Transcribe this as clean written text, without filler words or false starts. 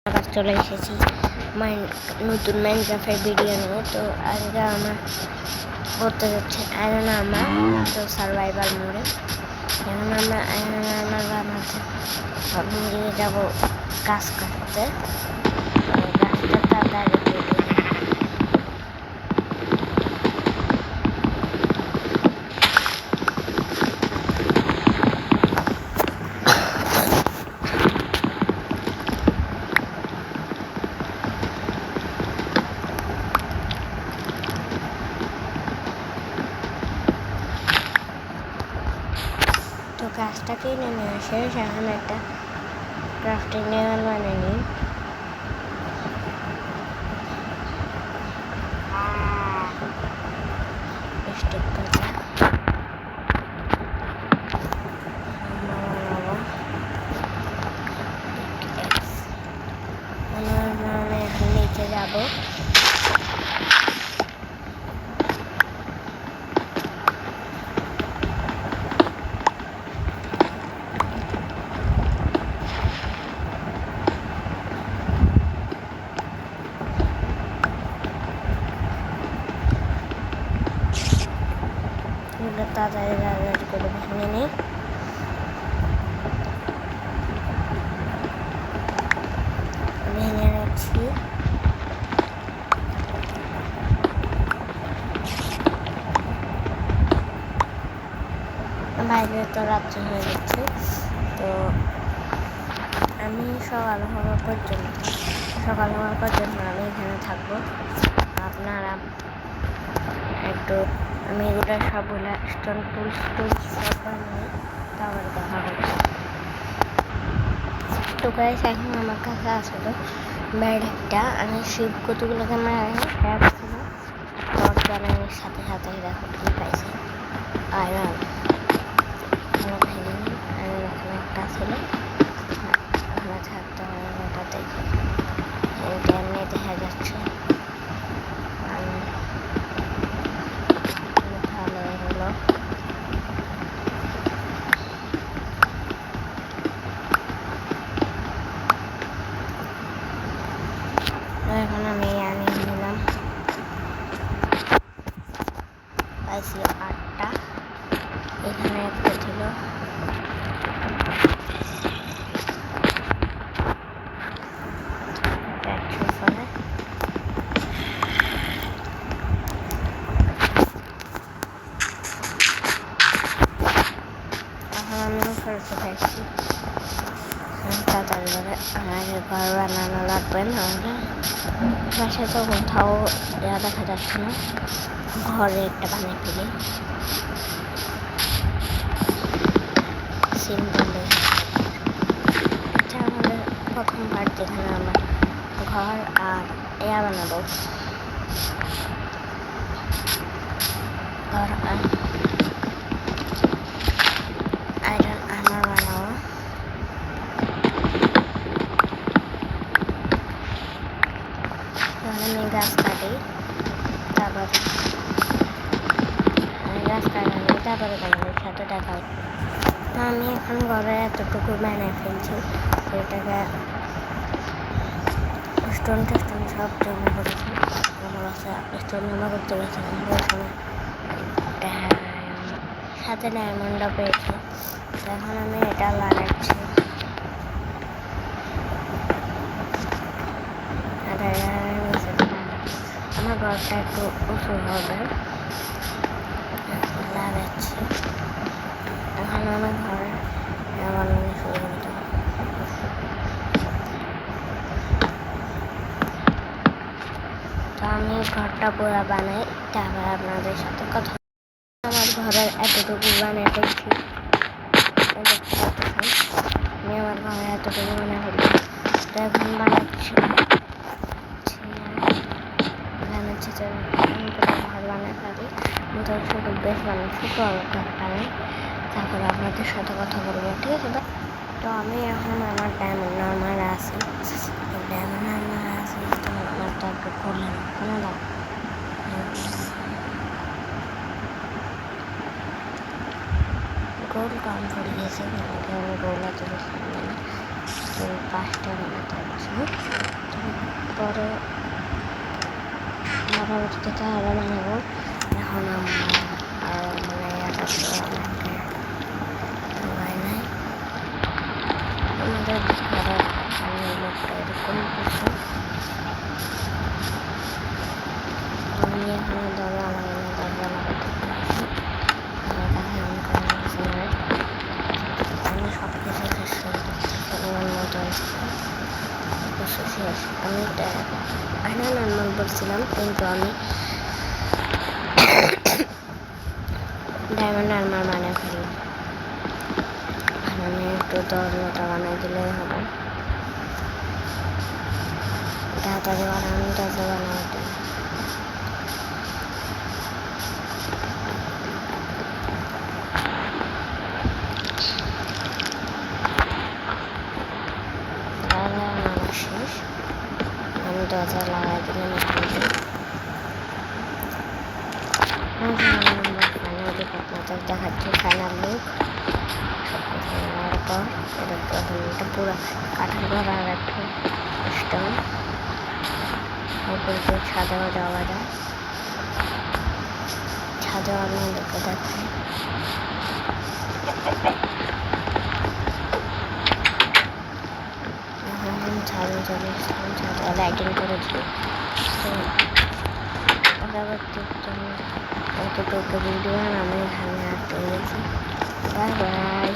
আবার চলে এসেছি নতুন মাইনক্রাফটের ভিডিও নিয়ে। তো আজকে আমার করতে যাচ্ছে আয়রন আর্মার, তো সার্ভাইভাল মোডে। এখন আমরা আয়রন আর্মার বানাতে সব মিলিয়ে যাবো গাছ কাটতে। গাছটা তাড়াতাড়ি কেটে তো গাছটা কিনে নিয়ে আসে সেখানে একটা ক্রাফটিং লেভেল বানিয়ে নিই। স্টিক করে এখন নিচে যাবো। তাড়াতাড়ি করে ভেঙে নিই। ভেঙে নিচ্ছি। বাইরে তো রাত্রি হয়ে যাচ্ছে, তো আমি সকাল হওয়ার পর্যন্ত আমি এখানে থাকবো। আপনারা একটু আমি এগুলো সবগুলো স্টোন টুলস সব বানিয়ে তারপরে দেখা হচ্ছে। তো গাইস, এখন আমার কাছে আসলো ব্যাড একটা, আমি শিব কতগুলোকে মারছিল টর্চ বানানোর সাথে সাথে দেখো কি পাইছে আয়রন। ভেঙে নিই। আর এখানে একটা ছিল ওখানে থাকতে হবে, ওটা দেখে এমনি দেখা যাচ্ছে ভালো হলো। এখন আমি আনিয়ে নিলাম, পাইছি 8টা। এখানে একটা ছিল, আমিও ফেরত খাইছি। তাড়াতাড়ি করে আমাকে ঘর বানানো লাগবে, নাহলে বাসায় তো কোথাও দেখা যাচ্ছে না। ঘরে একটা বানিয়ে ফেলি সিম্পলে। এটা আমাদের প্রথম পার্ট, যেখানে আমরা ঘর আর বানাবো। ঘর আর আয়রন আর্মার বানাবো। আমি গাছ কাটি, তারপরে তারপরে তোমাদের সাথে দেখা। তো আমি এখন ঘরে এতটুকু বানিয়ে ফেলছি, সেটাকে স্টোন সব জমা করেছি। আমার কাছে স্টোন জমা করতে গেছিলাম, সাথে ডায়মন্ডও পেয়েছি। এখন আমি এটা লাগাচ্ছি। আমার ঘরটা একটু উঁচু হবে, লাগাচ্ছি। এখন আমি ঘরে বানানো শুরু করে দেবো। তো আমি ঘরটা পুরো বানাই, তারপর আপনাদের সাথে কথা। আমার ঘরের এতটুকু বানিয়ে ফেলছি, আমি আমার ঘরে এতটুকু বানিয়ে ফেলছি। তো এখন বানাচ্ছি ঘর বানাতে পারি। তো শুধু বেশ বানাচ্ছি, তো ঘর বানাই, তারপরে আপনাদের সাথে কথা বলবো, ঠিক আছে? তো আমি এখন আমার ডায়মন্ড আর্মার আছে, তো আমার তো একটু করলাম কোনো দাও গোল কম পড়ে গেছে, গোল এত বেশি তো 5টা বানাতে হচ্ছে। পরে পরবর্তীতে আরও বানাবো। এখন আমরা আরও মানে সময় নাই। আমাদের ঘরের সামনের লোকটা এরকম কিছু আমি এখানে দরজা লাগানো দরজা লাগাতে পারছি। আমি সব কিছু শেষ করে দিচ্ছি পরিমাণ মতো শেষ। আমি নর্মাল বলছিলাম কিন্তু আমি ডায়মন্ড আর্মার বানিয়ে ফেললাম। আমি একটু দরজাটা বানিয়ে দিলেই হবে। তাড়াতাড়ি বানানো দরজা বানাতে শেষ। আমি দরজা লাগাই দিলাম আপনাদের দেখাচ্ছি ফাইনাল লুক। সব কিছু নেওয়ার পর এটা পুরো কাঠের ঘর আর একটা স্টোন উপরে ছাদেও যাওয়া যায়। ছাদেও আপনাদেরকে দেখায়। ছাদে চলে এসেছিলাম, ছাদে লাইটিং করেছি। তো পরবর্তী এতটুকু ভিডিও আমি এখানে আর চলেছি। Bye bye.